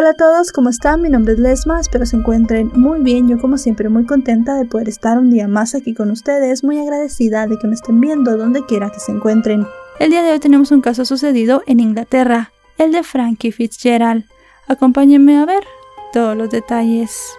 Hola a todos, ¿cómo están? Mi nombre es Lesma, espero se encuentren muy bien. Yo como siempre muy contenta de poder estar un día más aquí con ustedes, muy agradecida de que me estén viendo donde quiera que se encuentren. El día de hoy tenemos un caso sucedido en Inglaterra, el de Frankie Fitzgerald. Acompáñenme a ver todos los detalles.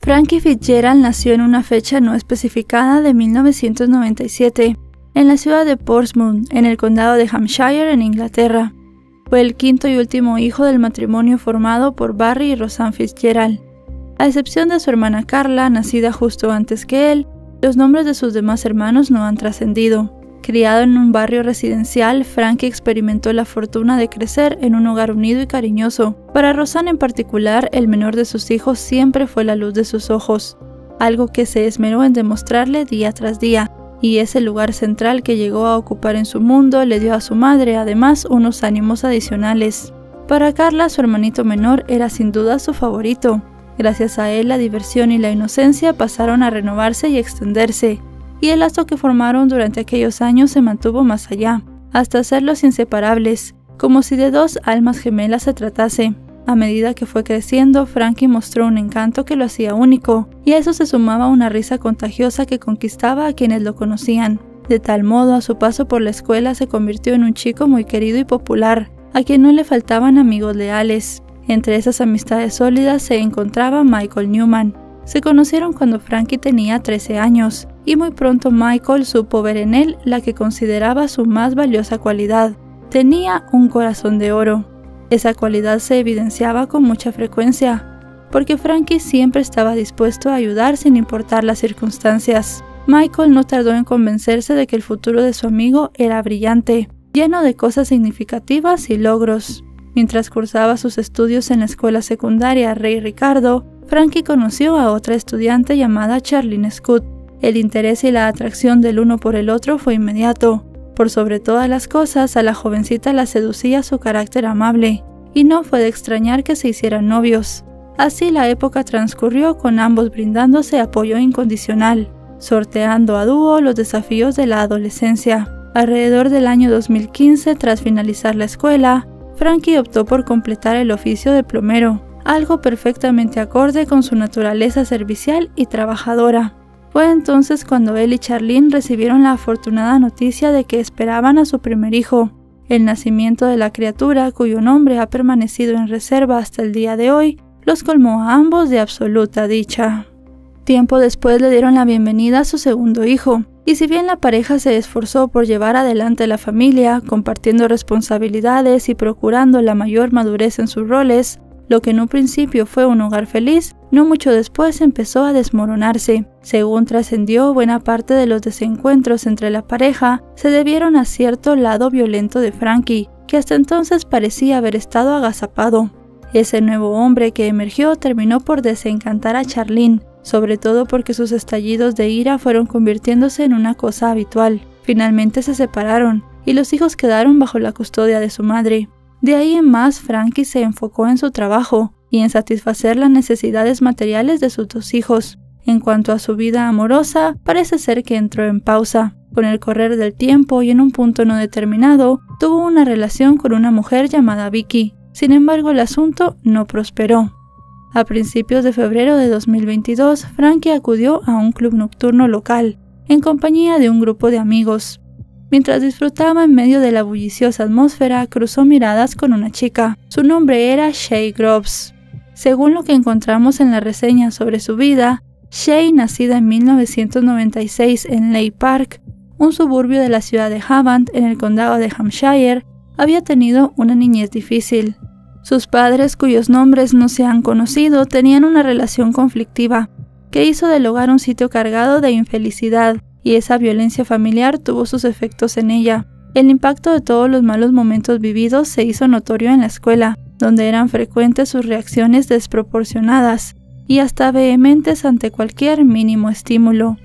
Frankie Fitzgerald nació en una fecha no especificada de 1997, en la ciudad de Portsmouth, en el condado de Hampshire, en Inglaterra. Fue el quinto y último hijo del matrimonio formado por Barry y Rosanne Fitzgerald. A excepción de su hermana Carla, nacida justo antes que él, los nombres de sus demás hermanos no han trascendido. Criado en un barrio residencial, Frankie experimentó la fortuna de crecer en un hogar unido y cariñoso. Para Rosanne en particular, el menor de sus hijos siempre fue la luz de sus ojos, algo que se esmeró en demostrarle día tras día, y ese lugar central que llegó a ocupar en su mundo le dio a su madre, además, unos ánimos adicionales. Para Carla, su hermanito menor era sin duda su favorito. Gracias a él, la diversión y la inocencia pasaron a renovarse y extenderse, y el lazo que formaron durante aquellos años se mantuvo más allá, hasta hacerlos inseparables, como si de dos almas gemelas se tratase. A medida que fue creciendo, Frankie mostró un encanto que lo hacía único, y a eso se sumaba una risa contagiosa que conquistaba a quienes lo conocían. De tal modo, a su paso por la escuela se convirtió en un chico muy querido y popular, a quien no le faltaban amigos leales. Entre esas amistades sólidas se encontraba Michael Newman. Se conocieron cuando Frankie tenía 13 años, y muy pronto Michael supo ver en él la que consideraba su más valiosa cualidad. Tenía un corazón de oro. Esa cualidad se evidenciaba con mucha frecuencia, porque Frankie siempre estaba dispuesto a ayudar sin importar las circunstancias. Michael no tardó en convencerse de que el futuro de su amigo era brillante, lleno de cosas significativas y logros. Mientras cursaba sus estudios en la escuela secundaria Rey Ricardo, Frankie conoció a otra estudiante llamada Charlene Scott. El interés y la atracción del uno por el otro fue inmediato. Por sobre todas las cosas, a la jovencita la seducía su carácter amable, y no fue de extrañar que se hicieran novios. Así la época transcurrió con ambos brindándose apoyo incondicional, sorteando a dúo los desafíos de la adolescencia. Alrededor del año 2015, tras finalizar la escuela, Frankie optó por completar el oficio de plomero, algo perfectamente acorde con su naturaleza servicial y trabajadora. Fue entonces cuando él y Charlene recibieron la afortunada noticia de que esperaban a su primer hijo. El nacimiento de la criatura, cuyo nombre ha permanecido en reserva hasta el día de hoy, los colmó a ambos de absoluta dicha. Tiempo después le dieron la bienvenida a su segundo hijo, y si bien la pareja se esforzó por llevar adelante la familia, compartiendo responsabilidades y procurando la mayor madurez en sus roles, lo que en un principio fue un hogar feliz, no mucho después empezó a desmoronarse. Según trascendió, buena parte de los desencuentros entre la pareja se debieron a cierto lado violento de Frankie, que hasta entonces parecía haber estado agazapado. Ese nuevo hombre que emergió terminó por desencantar a Charlene, sobre todo porque sus estallidos de ira fueron convirtiéndose en una cosa habitual. Finalmente se separaron, y los hijos quedaron bajo la custodia de su madre. De ahí en más, Frankie se enfocó en su trabajo y en satisfacer las necesidades materiales de sus dos hijos. En cuanto a su vida amorosa, parece ser que entró en pausa. Con el correr del tiempo y en un punto no determinado, tuvo una relación con una mujer llamada Vicky. Sin embargo, el asunto no prosperó. A principios de febrero de 2022, Frankie acudió a un club nocturno local, en compañía de un grupo de amigos. Mientras disfrutaba en medio de la bulliciosa atmósfera, cruzó miradas con una chica. Su nombre era Shay Groves. Según lo que encontramos en la reseña sobre su vida, Shay, nacida en 1996 en Leigh Park, un suburbio de la ciudad de Havant, en el condado de Hampshire, había tenido una niñez difícil. Sus padres, cuyos nombres no se han conocido, tenían una relación conflictiva, que hizo del hogar un sitio cargado de infelicidad, y esa violencia familiar tuvo sus efectos en ella. El impacto de todos los malos momentos vividos se hizo notorio en la escuela, donde eran frecuentes sus reacciones desproporcionadas y hasta vehementes ante cualquier mínimo estímulo.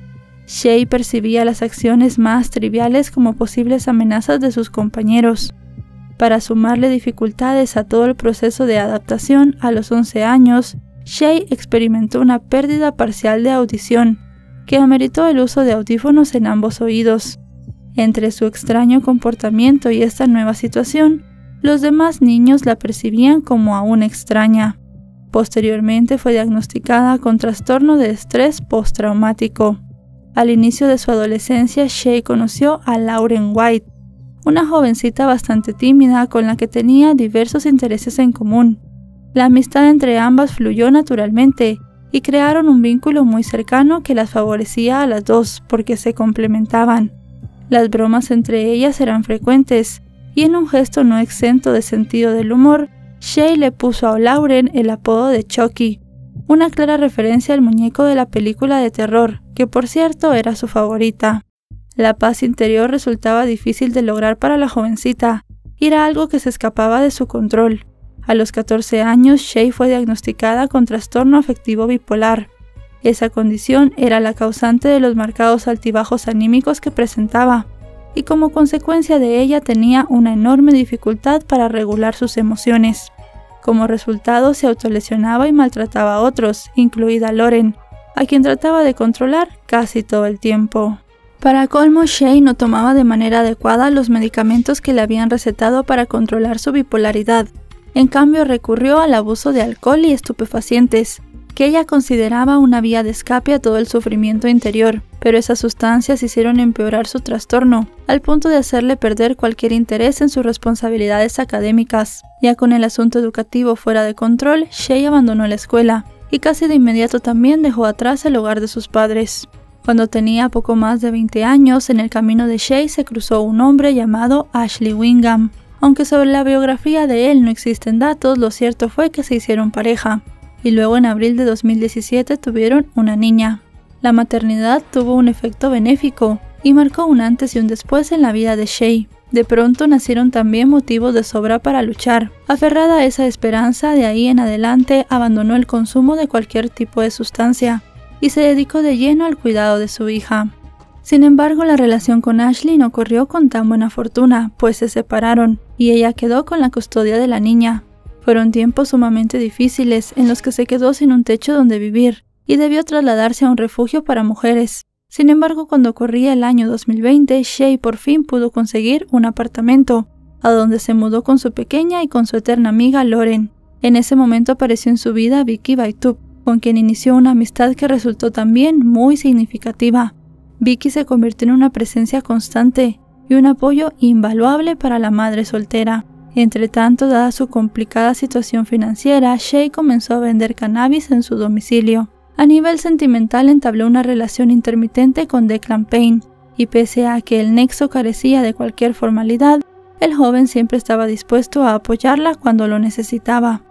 Shay percibía las acciones más triviales como posibles amenazas de sus compañeros. Para sumarle dificultades a todo el proceso de adaptación, a los 11 años, Shay experimentó una pérdida parcial de audición, que ameritó el uso de audífonos en ambos oídos. Entre su extraño comportamiento y esta nueva situación, los demás niños la percibían como aún extraña. Posteriormente fue diagnosticada con trastorno de estrés postraumático. Al inicio de su adolescencia, Shay conoció a Lauren White, una jovencita bastante tímida con la que tenía diversos intereses en común. La amistad entre ambas fluyó naturalmente y crearon un vínculo muy cercano que las favorecía a las dos porque se complementaban. Las bromas entre ellas eran frecuentes y en un gesto no exento de sentido del humor, Shay le puso a Lauren el apodo de Chucky, una clara referencia al muñeco de la película de terror, que por cierto era su favorita. La paz interior resultaba difícil de lograr para la jovencita y era algo que se escapaba de su control. A los 14 años, Shay fue diagnosticada con trastorno afectivo bipolar. Esa condición era la causante de los marcados altibajos anímicos que presentaba, y como consecuencia de ella tenía una enorme dificultad para regular sus emociones. Como resultado, se autolesionaba y maltrataba a otros, incluida Lauren, a quien trataba de controlar casi todo el tiempo. Para colmo, Shay no tomaba de manera adecuada los medicamentos que le habían recetado para controlar su bipolaridad. En cambio, recurrió al abuso de alcohol y estupefacientes, que ella consideraba una vía de escape a todo el sufrimiento interior, pero esas sustancias hicieron empeorar su trastorno, al punto de hacerle perder cualquier interés en sus responsabilidades académicas. Ya con el asunto educativo fuera de control, Shay abandonó la escuela, y casi de inmediato también dejó atrás el hogar de sus padres. Cuando tenía poco más de 20 años, en el camino de Shay se cruzó un hombre llamado Ashley Wingham. Aunque sobre la biografía de él no existen datos, lo cierto fue que se hicieron pareja, y luego en abril de 2017 tuvieron una niña. La maternidad tuvo un efecto benéfico y marcó un antes y un después en la vida de Shay. De pronto nacieron también motivos de sobra para luchar. Aferrada a esa esperanza, de ahí en adelante abandonó el consumo de cualquier tipo de sustancia y se dedicó de lleno al cuidado de su hija. Sin embargo, la relación con Ashley no corrió con tan buena fortuna, pues se separaron y ella quedó con la custodia de la niña. Fueron tiempos sumamente difíciles en los que se quedó sin un techo donde vivir y debió trasladarse a un refugio para mujeres. Sin embargo, cuando corría el año 2020, Shay por fin pudo conseguir un apartamento, a donde se mudó con su pequeña y con su eterna amiga Lauren. En ese momento apareció en su vida Vicky Baitup, con quien inició una amistad que resultó también muy significativa. Vicky se convirtió en una presencia constante y un apoyo invaluable para la madre soltera. Entre tanto, dada su complicada situación financiera, Shay comenzó a vender cannabis en su domicilio. A nivel sentimental entabló una relación intermitente con Declan Payne, y pese a que el nexo carecía de cualquier formalidad, el joven siempre estaba dispuesto a apoyarla cuando lo necesitaba.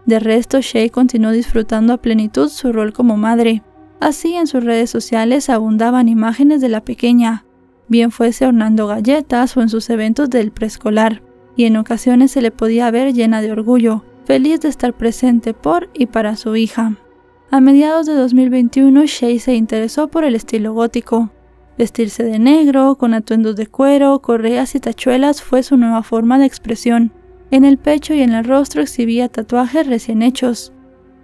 De resto, Shay continuó disfrutando a plenitud su rol como madre. Así, en sus redes sociales abundaban imágenes de la pequeña, bien fuese horneando galletas o en sus eventos del preescolar, y en ocasiones se le podía ver llena de orgullo, feliz de estar presente por y para su hija. A mediados de 2021, Shay se interesó por el estilo gótico. Vestirse de negro, con atuendos de cuero, correas y tachuelas fue su nueva forma de expresión. En el pecho y en el rostro exhibía tatuajes recién hechos.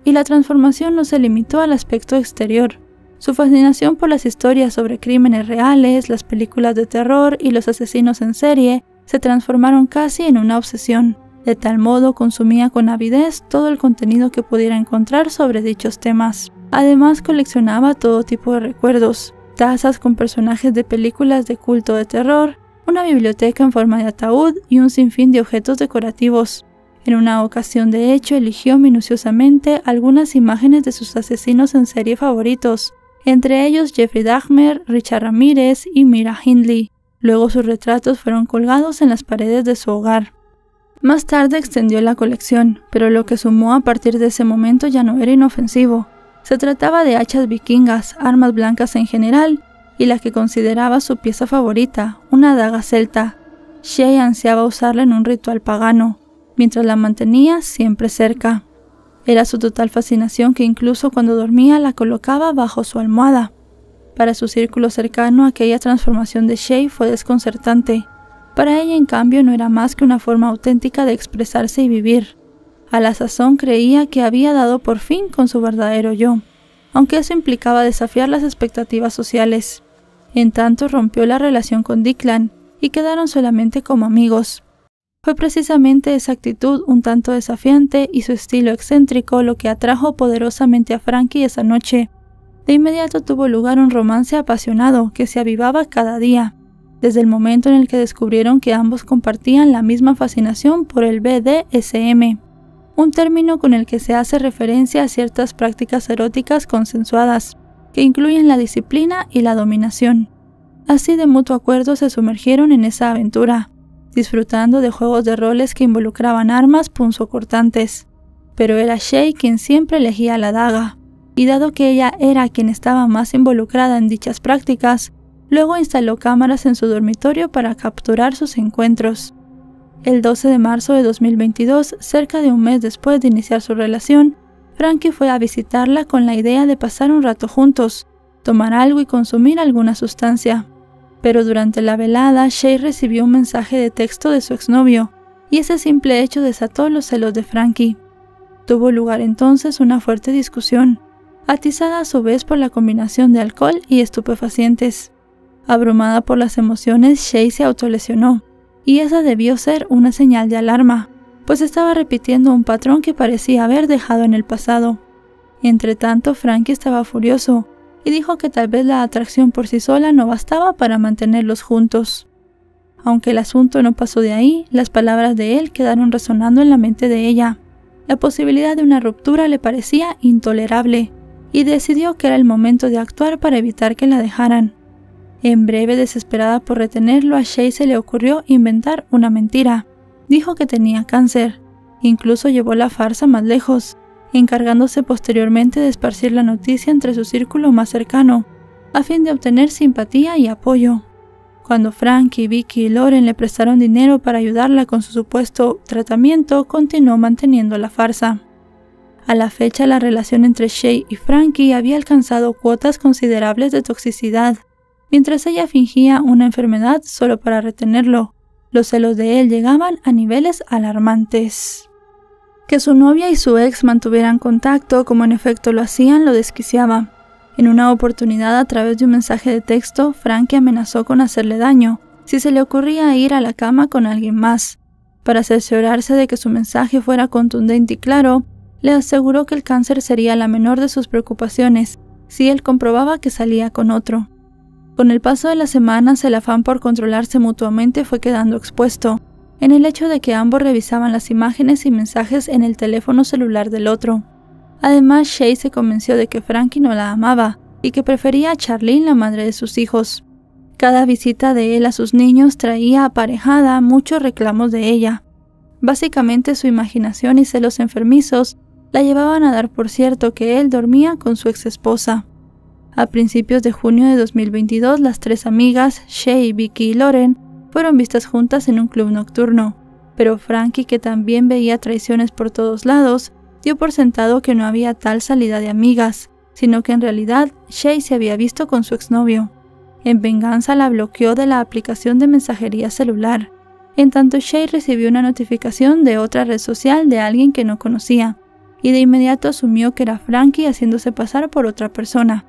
Y la transformación no se limitó al aspecto exterior. Su fascinación por las historias sobre crímenes reales, las películas de terror y los asesinos en serie se transformaron casi en una obsesión. De tal modo consumía con avidez todo el contenido que pudiera encontrar sobre dichos temas. Además coleccionaba todo tipo de recuerdos, tazas con personajes de películas de culto de terror, una biblioteca en forma de ataúd y un sinfín de objetos decorativos. En una ocasión, de hecho, eligió minuciosamente algunas imágenes de sus asesinos en serie favoritos, entre ellos Jeffrey Dahmer, Richard Ramírez y Mira Hindley. Luego sus retratos fueron colgados en las paredes de su hogar. Más tarde extendió la colección, pero lo que sumó a partir de ese momento ya no era inofensivo. Se trataba de hachas vikingas, armas blancas en general, y la que consideraba su pieza favorita, una daga celta. Shay ansiaba usarla en un ritual pagano, mientras la mantenía siempre cerca. Era su total fascinación que incluso cuando dormía la colocaba bajo su almohada. Para su círculo cercano, aquella transformación de Shay fue desconcertante. Para ella, en cambio, no era más que una forma auténtica de expresarse y vivir. A la sazón creía que había dado por fin con su verdadero yo. aunque eso implicaba desafiar las expectativas sociales. En tanto rompió la relación con Declan y quedaron solamente como amigos. Fue precisamente esa actitud un tanto desafiante y su estilo excéntrico lo que atrajo poderosamente a Frankie esa noche. De inmediato tuvo lugar un romance apasionado que se avivaba cada día, desde el momento en el que descubrieron que ambos compartían la misma fascinación por el BDSM, un término con el que se hace referencia a ciertas prácticas eróticas consensuadas, que incluyen la disciplina y la dominación. Así de mutuo acuerdo se sumergieron en esa aventura, disfrutando de juegos de roles que involucraban armas punzocortantes. Pero era Shay quien siempre elegía la daga, y dado que ella era quien estaba más involucrada en dichas prácticas, luego instaló cámaras en su dormitorio para capturar sus encuentros. El 12 de marzo de 2022, cerca de un mes después de iniciar su relación, Frankie fue a visitarla con la idea de pasar un rato juntos, tomar algo y consumir alguna sustancia. Pero durante la velada, Shay recibió un mensaje de texto de su exnovio, y ese simple hecho desató los celos de Frankie. Tuvo lugar entonces una fuerte discusión, atizada a su vez por la combinación de alcohol y estupefacientes. Abrumada por las emociones, Shay se autolesionó, y esa debió ser una señal de alarma, pues estaba repitiendo un patrón que parecía haber dejado en el pasado. Entretanto, Frankie estaba furioso, y dijo que tal vez la atracción por sí sola no bastaba para mantenerlos juntos. Aunque el asunto no pasó de ahí, las palabras de él quedaron resonando en la mente de ella. La posibilidad de una ruptura le parecía intolerable, y decidió que era el momento de actuar para evitar que la dejaran. En breve, desesperada por retenerlo, a Shay se le ocurrió inventar una mentira. Dijo que tenía cáncer. Incluso llevó la farsa más lejos, encargándose posteriormente de esparcir la noticia entre su círculo más cercano, a fin de obtener simpatía y apoyo. Cuando Frankie, Vicky y Lauren le prestaron dinero para ayudarla con su supuesto tratamiento, continuó manteniendo la farsa. A la fecha, la relación entre Shay y Frankie había alcanzado cuotas considerables de toxicidad. Mientras ella fingía una enfermedad solo para retenerlo, los celos de él llegaban a niveles alarmantes. Que su novia y su ex mantuvieran contacto, como en efecto lo hacían, lo desquiciaba. En una oportunidad, a través de un mensaje de texto, Frankie amenazó con hacerle daño si se le ocurría ir a la cama con alguien más. Para cerciorarse de que su mensaje fuera contundente y claro, le aseguró que el cáncer sería la menor de sus preocupaciones si él comprobaba que salía con otro. Con el paso de las semanas, el afán por controlarse mutuamente fue quedando expuesto, en el hecho de que ambos revisaban las imágenes y mensajes en el teléfono celular del otro. Además, Shay se convenció de que Frankie no la amaba y que prefería a Charlene, la madre de sus hijos. Cada visita de él a sus niños traía aparejada muchos reclamos de ella. Básicamente, su imaginación y celos enfermizos la llevaban a dar por cierto que él dormía con su exesposa. A principios de junio de 2022, las tres amigas, Shay, Vicky y Lauren, fueron vistas juntas en un club nocturno, pero Frankie, que también veía traiciones por todos lados, dio por sentado que no había tal salida de amigas, sino que en realidad Shay se había visto con su exnovio. En venganza la bloqueó de la aplicación de mensajería celular. En tanto, Shay recibió una notificación de otra red social de alguien que no conocía, y de inmediato asumió que era Frankie haciéndose pasar por otra persona.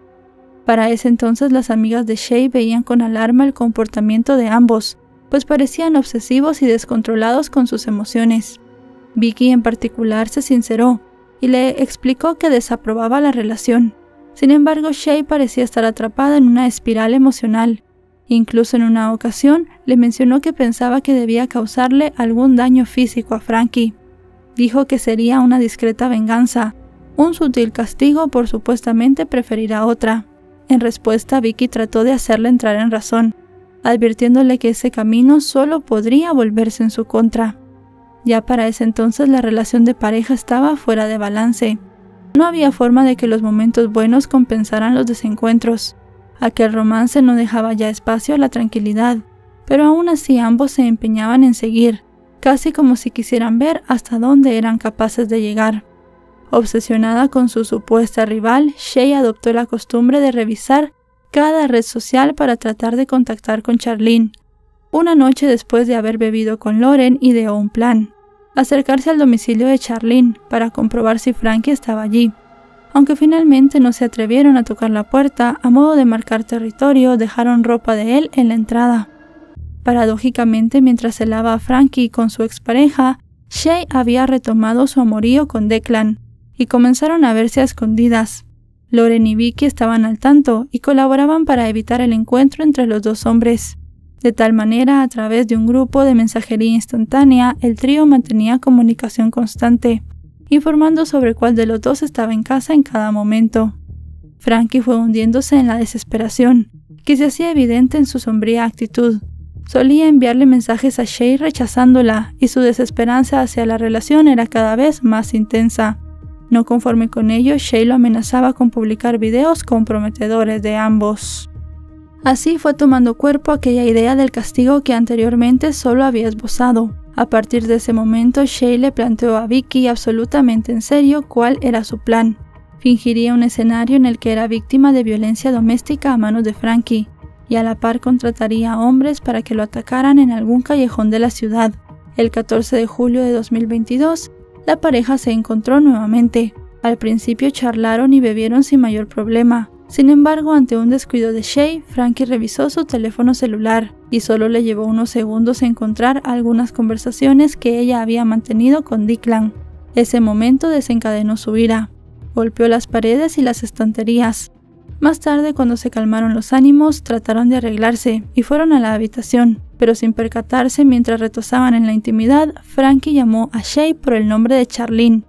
Para ese entonces, las amigas de Shay veían con alarma el comportamiento de ambos, pues parecían obsesivos y descontrolados con sus emociones. Vicky en particular se sinceró y le explicó que desaprobaba la relación. Sin embargo, Shay parecía estar atrapada en una espiral emocional. Incluso en una ocasión le mencionó que pensaba que debía causarle algún daño físico a Frankie. Dijo que sería una discreta venganza, un sutil castigo por supuestamente preferir a otra. En respuesta, Vicky trató de hacerle entrar en razón, advirtiéndole que ese camino solo podría volverse en su contra. Ya para ese entonces la relación de pareja estaba fuera de balance. No había forma de que los momentos buenos compensaran los desencuentros. Aquel romance no dejaba ya espacio a la tranquilidad, pero aún así ambos se empeñaban en seguir, casi como si quisieran ver hasta dónde eran capaces de llegar. Obsesionada con su supuesta rival, Shay adoptó la costumbre de revisar cada red social para tratar de contactar con Charlene. Una noche después de haber bebido con Lauren, ideó un plan: acercarse al domicilio de Charlene para comprobar si Frankie estaba allí. Aunque finalmente no se atrevieron a tocar la puerta, a modo de marcar territorio, dejaron ropa de él en la entrada. Paradójicamente, mientras celaba a Frankie con su expareja, Shay había retomado su amorío con Declan, y comenzaron a verse a escondidas. Lauren y Vicky estaban al tanto y colaboraban para evitar el encuentro entre los dos hombres. De tal manera, a través de un grupo de mensajería instantánea, el trío mantenía comunicación constante, informando sobre cuál de los dos estaba en casa en cada momento. Frankie fue hundiéndose en la desesperación, que se hacía evidente en su sombría actitud. Solía enviarle mensajes a Shay rechazándola, y su desesperanza hacia la relación era cada vez más intensa. No conforme con ello, Shay lo amenazaba con publicar videos comprometedores de ambos. Así fue tomando cuerpo aquella idea del castigo que anteriormente solo había esbozado. A partir de ese momento, Shay le planteó a Vicky absolutamente en serio cuál era su plan. Fingiría un escenario en el que era víctima de violencia doméstica a manos de Frankie, y a la par contrataría a hombres para que lo atacaran en algún callejón de la ciudad. El 14 de julio de 2022, la pareja se encontró nuevamente. Al principio charlaron y bebieron sin mayor problema. Sin embargo, ante un descuido de Shay, Frankie revisó su teléfono celular y solo le llevó unos segundos encontrar algunas conversaciones que ella había mantenido con Declan. Ese momento desencadenó su ira. Golpeó las paredes y las estanterías. Más tarde, cuando se calmaron los ánimos, trataron de arreglarse y fueron a la habitación, pero sin percatarse, mientras retozaban en la intimidad, Frankie llamó a Shay por el nombre de Charlene.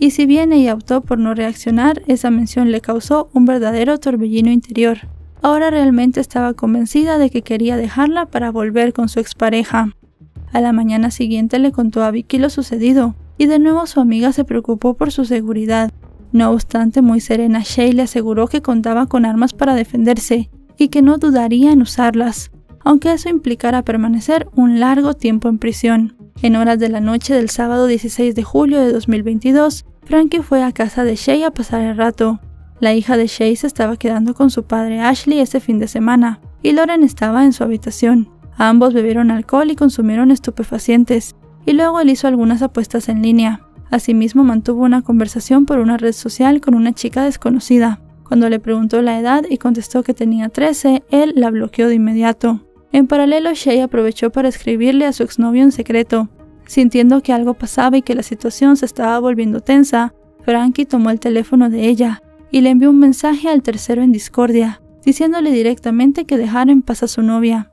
Y si bien ella optó por no reaccionar, esa mención le causó un verdadero torbellino interior. Ahora realmente estaba convencida de que quería dejarla para volver con su expareja. A la mañana siguiente le contó a Vicky lo sucedido, y de nuevo su amiga se preocupó por su seguridad. No obstante, muy serena, Shay le aseguró que contaba con armas para defenderse, y que no dudaría en usarlas, aunque eso implicara permanecer un largo tiempo en prisión. En horas de la noche del sábado 16 de julio de 2022, Frankie fue a casa de Shay a pasar el rato. La hija de Shay se estaba quedando con su padre Ashley ese fin de semana, y Lauren estaba en su habitación. Ambos bebieron alcohol y consumieron estupefacientes, y luego él hizo algunas apuestas en línea. Asimismo, mantuvo una conversación por una red social con una chica desconocida. Cuando le preguntó la edad y contestó que tenía 13, él la bloqueó de inmediato. En paralelo, Shay aprovechó para escribirle a su exnovio en secreto. Sintiendo que algo pasaba y que la situación se estaba volviendo tensa, Frankie tomó el teléfono de ella y le envió un mensaje al tercero en discordia, diciéndole directamente que dejara en paz a su novia.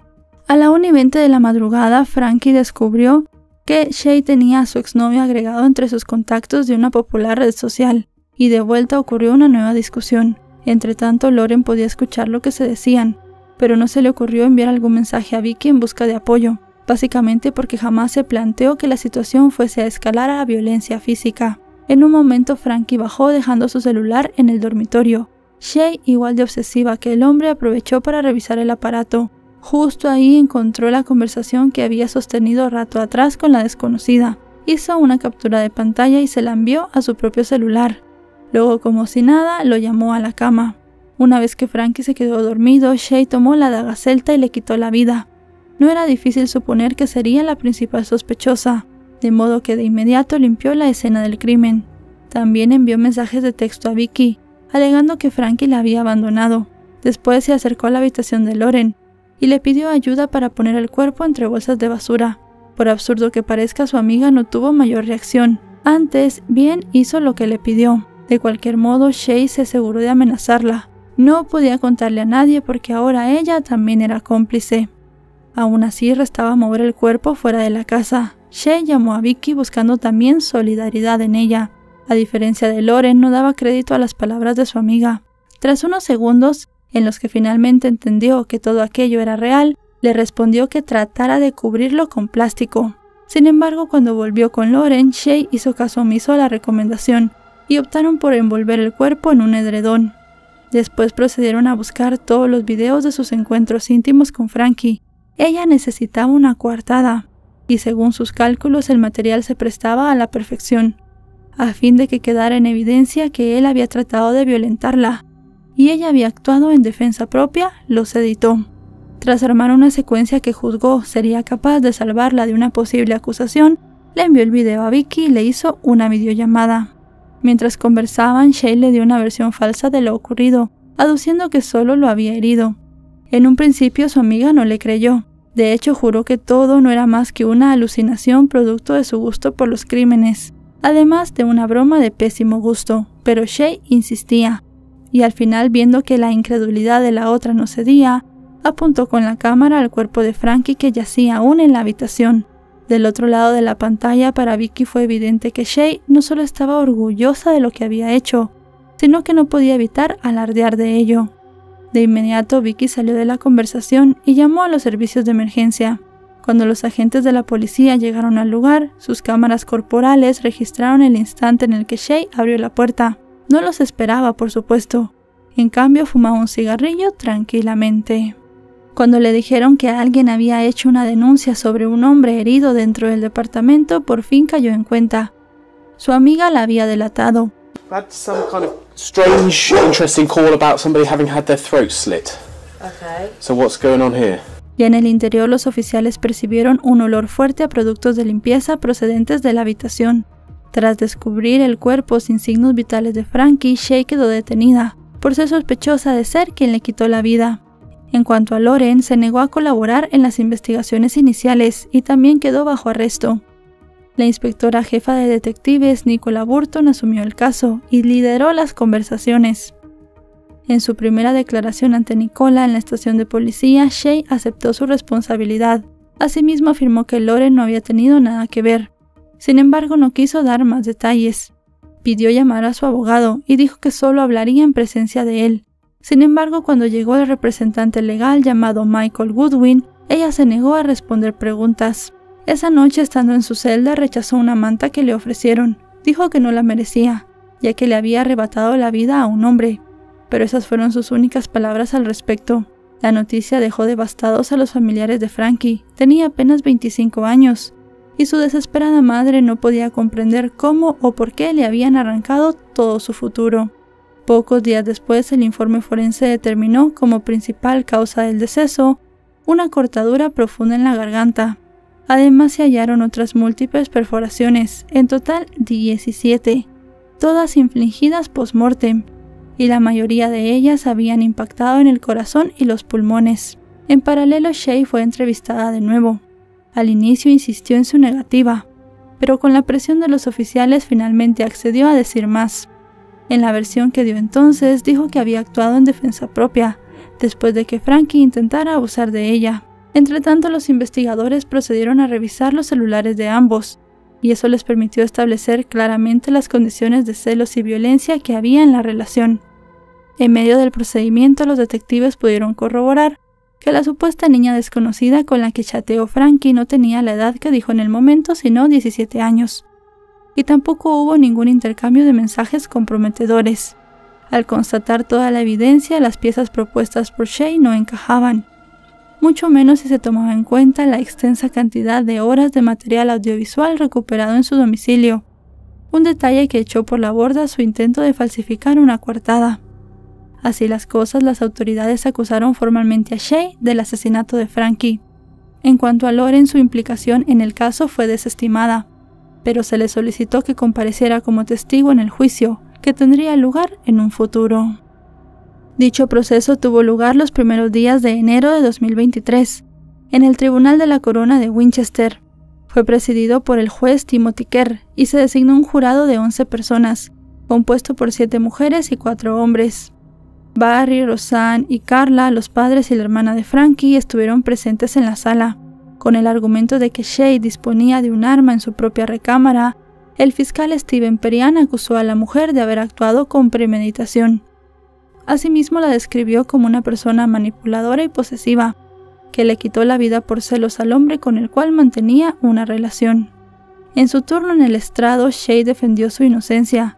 A la 1:20 de la madrugada, Frankie descubrió que Shay tenía a su exnovio agregado entre sus contactos de una popular red social, y de vuelta ocurrió una nueva discusión. Entretanto, Lauren podía escuchar lo que se decían, pero no se le ocurrió enviar algún mensaje a Vicky en busca de apoyo, básicamente porque jamás se planteó que la situación fuese a escalar a violencia física. En un momento, Frankie bajó dejando su celular en el dormitorio. Shay, igual de obsesiva que el hombre, aprovechó para revisar el aparato. Justo ahí encontró la conversación que había sostenido rato atrás con la desconocida. Hizo una captura de pantalla y se la envió a su propio celular. Luego, como si nada, lo llamó a la cama. Una vez que Frankie se quedó dormido, Shay tomó la daga celta y le quitó la vida. No era difícil suponer que sería la principal sospechosa, de modo que de inmediato limpió la escena del crimen. También envió mensajes de texto a Vicky, alegando que Frankie la había abandonado. Después se acercó a la habitación de Lauren y le pidió ayuda para poner el cuerpo entre bolsas de basura. Por absurdo que parezca, su amiga no tuvo mayor reacción. Antes, bien hizo lo que le pidió. De cualquier modo, Shay se aseguró de amenazarla. No podía contarle a nadie porque ahora ella también era cómplice. Aún así, restaba mover el cuerpo fuera de la casa. Shay llamó a Vicky buscando también solidaridad en ella. A diferencia de Lauren, no daba crédito a las palabras de su amiga. Tras unos segundos, en los que finalmente entendió que todo aquello era real, le respondió que tratara de cubrirlo con plástico. Sin embargo, cuando volvió con Lauren, Shay hizo caso omiso a la recomendación y optaron por envolver el cuerpo en un edredón. Después procedieron a buscar todos los videos de sus encuentros íntimos con Frankie. Ella necesitaba una coartada, y según sus cálculos el material se prestaba a la perfección, a fin de que quedara en evidencia que él había tratado de violentarla, y ella había actuado en defensa propia. Los editó. Tras armar una secuencia que juzgó sería capaz de salvarla de una posible acusación, le envió el video a Vicky y le hizo una videollamada. Mientras conversaban, Shay le dio una versión falsa de lo ocurrido, aduciendo que solo lo había herido. En un principio su amiga no le creyó. De hecho, juró que todo no era más que una alucinación producto de su gusto por los crímenes, además de una broma de pésimo gusto. Pero Shay insistía, y al final, viendo que la incredulidad de la otra no cedía, apuntó con la cámara al cuerpo de Frankie que yacía aún en la habitación. Del otro lado de la pantalla, para Vicky fue evidente que Shay no solo estaba orgullosa de lo que había hecho, sino que no podía evitar alardear de ello. De inmediato, Vicky salió de la conversación y llamó a los servicios de emergencia. Cuando los agentes de la policía llegaron al lugar, sus cámaras corporales registraron el instante en el que Shay abrió la puerta. No los esperaba, por supuesto. En cambio, fumaba un cigarrillo tranquilamente. Cuando le dijeron que alguien había hecho una denuncia sobre un hombre herido dentro del departamento, por fin cayó en cuenta. Su amiga la había delatado. Had some kind of strange, interesting call about somebody having had their throat slit. Okay. So what's going on here? Y en el interior los oficiales percibieron un olor fuerte a productos de limpieza procedentes de la habitación. Tras descubrir el cuerpo sin signos vitales de Frankie, Shay quedó detenida, por ser sospechosa de ser quien le quitó la vida. En cuanto a Lauren, se negó a colaborar en las investigaciones iniciales y también quedó bajo arresto. La inspectora jefa de detectives, Nicola Burton, asumió el caso y lideró las conversaciones. En su primera declaración ante Nicola en la estación de policía, Shay aceptó su responsabilidad. Asimismo, afirmó que Lauren no había tenido nada que ver. Sin embargo, no quiso dar más detalles. Pidió llamar a su abogado y dijo que solo hablaría en presencia de él. Sin embargo, cuando llegó el representante legal llamado Michael Goodwin, ella se negó a responder preguntas. Esa noche, estando en su celda, rechazó una manta que le ofrecieron. Dijo que no la merecía, ya que le había arrebatado la vida a un hombre. Pero esas fueron sus únicas palabras al respecto. La noticia dejó devastados a los familiares de Frankie. Tenía apenas 25 años, y su desesperada madre no podía comprender cómo o por qué le habían arrancado todo su futuro. Pocos días después, el informe forense determinó como principal causa del deceso una cortadura profunda en la garganta. Además, se hallaron otras múltiples perforaciones, en total 17, todas infligidas post-mortem, y la mayoría de ellas habían impactado en el corazón y los pulmones. En paralelo, Shay fue entrevistada de nuevo. Al inicio insistió en su negativa, pero con la presión de los oficiales finalmente accedió a decir más. En la versión que dio entonces, dijo que había actuado en defensa propia, después de que Frankie intentara abusar de ella. Entretanto, los investigadores procedieron a revisar los celulares de ambos, y eso les permitió establecer claramente las condiciones de celos y violencia que había en la relación. En medio del procedimiento, los detectives pudieron corroborar que la supuesta niña desconocida con la que chateó Frankie no tenía la edad que dijo en el momento, sino 17 años. Y tampoco hubo ningún intercambio de mensajes comprometedores. Al constatar toda la evidencia, las piezas propuestas por Shay no encajaban, mucho menos si se tomaba en cuenta la extensa cantidad de horas de material audiovisual recuperado en su domicilio, un detalle que echó por la borda su intento de falsificar una coartada. Así las cosas, las autoridades acusaron formalmente a Shay del asesinato de Frankie. En cuanto a Lauren, su implicación en el caso fue desestimada, pero se le solicitó que compareciera como testigo en el juicio, que tendría lugar en un futuro. Dicho proceso tuvo lugar los primeros días de enero de 2023, en el Tribunal de la Corona de Winchester. Fue presidido por el juez Timothy Kerr y se designó un jurado de 11 personas, compuesto por 7 mujeres y 4 hombres. Barry, Roseanne y Carla, los padres y la hermana de Frankie, estuvieron presentes en la sala. Con el argumento de que Shay disponía de un arma en su propia recámara, el fiscal Steven Perian acusó a la mujer de haber actuado con premeditación. Asimismo, la describió como una persona manipuladora y posesiva, que le quitó la vida por celos al hombre con el cual mantenía una relación. En su turno en el estrado, Shay defendió su inocencia.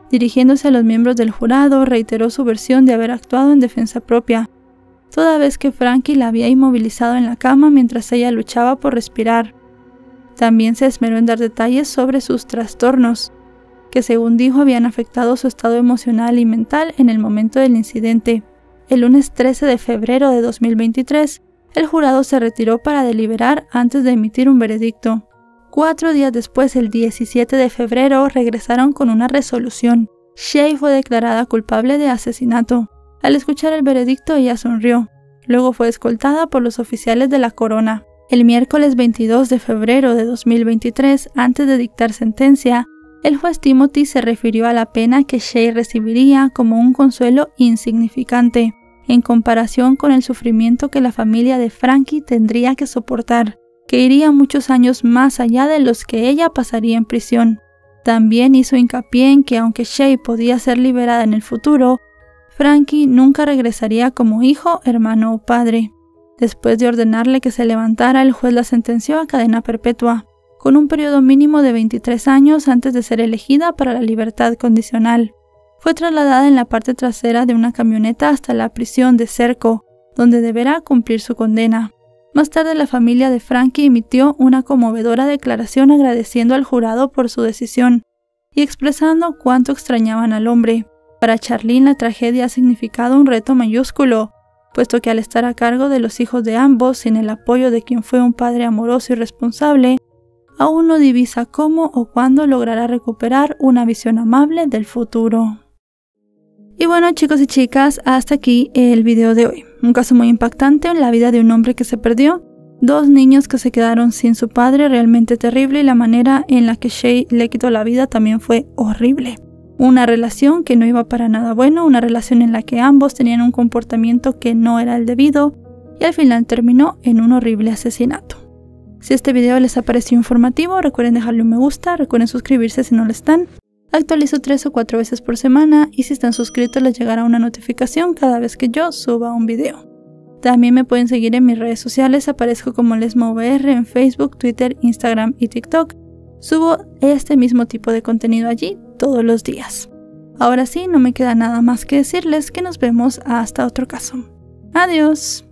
Dirigiéndose a los miembros del jurado, reiteró su versión de haber actuado en defensa propia, toda vez que Frankie la había inmovilizado en la cama mientras ella luchaba por respirar. También se esmeró en dar detalles sobre sus trastornos, que según dijo habían afectado su estado emocional y mental en el momento del incidente. El lunes 13 de febrero de 2023, el jurado se retiró para deliberar antes de emitir un veredicto. 4 días después, el 17 de febrero, regresaron con una resolución. Shaye fue declarada culpable de asesinato. Al escuchar el veredicto, ella sonrió. Luego fue escoltada por los oficiales de la corona. El miércoles 22 de febrero de 2023, antes de dictar sentencia, el juez Timothy se refirió a la pena que Shaye recibiría como un consuelo insignificante, en comparación con el sufrimiento que la familia de Frankie tendría que soportar, que iría muchos años más allá de los que ella pasaría en prisión. También hizo hincapié en que aunque Shaye podía ser liberada en el futuro, Frankie nunca regresaría como hijo, hermano o padre. Después de ordenarle que se levantara, el juez la sentenció a cadena perpetua, con un periodo mínimo de 23 años antes de ser elegida para la libertad condicional. Fue trasladada en la parte trasera de una camioneta hasta la prisión de Serco, donde deberá cumplir su condena. Más tarde, la familia de Frankie emitió una conmovedora declaración agradeciendo al jurado por su decisión y expresando cuánto extrañaban al hombre. Para Charlene, la tragedia ha significado un reto mayúsculo, puesto que al estar a cargo de los hijos de ambos, sin el apoyo de quien fue un padre amoroso y responsable, aún no divisa cómo o cuándo logrará recuperar una visión amable del futuro. Y bueno, chicos y chicas, hasta aquí el video de hoy. Un caso muy impactante en la vida de un hombre que se perdió, 2 niños que se quedaron sin su padre, realmente terrible, y la manera en la que Shaye le quitó la vida también fue horrible. Una relación que no iba para nada bueno, una relación en la que ambos tenían un comportamiento que no era el debido y al final terminó en un horrible asesinato. Si este video les ha parecido informativo, recuerden dejarle un me gusta, recuerden suscribirse si no lo están. Actualizo 3 o 4 veces por semana y si están suscritos les llegará una notificación cada vez que yo suba un video. También me pueden seguir en mis redes sociales, aparezco como LesmaVR en Facebook, Twitter, Instagram y TikTok. Subo este mismo tipo de contenido allí todos los días. Ahora sí, no me queda nada más que decirles que nos vemos hasta otro caso. Adiós.